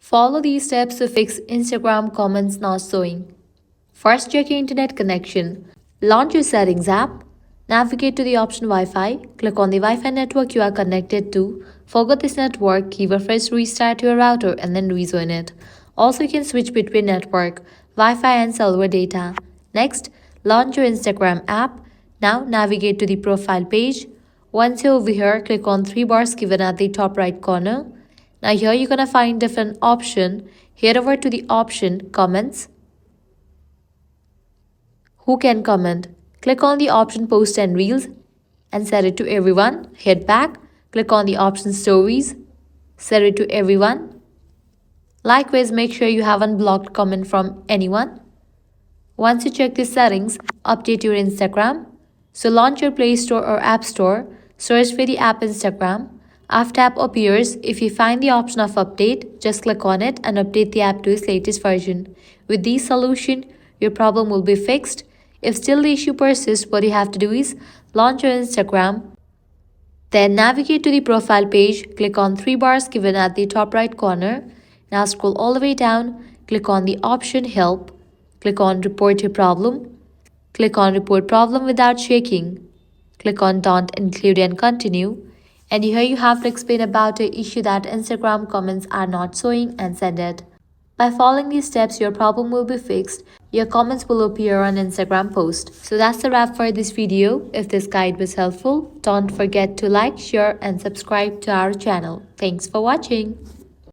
Follow these steps to fix Instagram comments not showing. First, check your internet connection. Launch your Settings app. Navigate to the option Wi-Fi. Click on the Wi-Fi network you are connected to. Forget this network, give a fresh restart to your router and then rejoin it. Also, you can switch between network, Wi-Fi and cellular data. Next, launch your Instagram app. Now, navigate to the profile page. Once you're over here, click on three bars given at the top right corner. Now here you're gonna find different option. Head over to the option Comments. Who can comment? Click on the option Post and Reels and set it to everyone. Head back, click on the option Stories, set it to everyone. Likewise, make sure you haven't blocked comment from anyone. Once you check these settings, update your Instagram. So launch your Play Store or App Store, search for the app Instagram. After app appears, if you find the option of update, just click on it and update the app to its latest version. With this solution, your problem will be fixed. If still the issue persists, what you have to do is launch your Instagram. Then navigate to the profile page, click on three bars given at the top right corner. Now scroll all the way down, click on the option Help, click on Report your problem, click on Report problem without shaking, click on Don't include and continue. And here you have to explain about the issue that Instagram comments are not showing and send it. By following these steps, your problem will be fixed. Your comments will appear on Instagram post. So that's the wrap for this video. If this guide was helpful, don't forget to like, share and subscribe to our channel. Thanks for watching.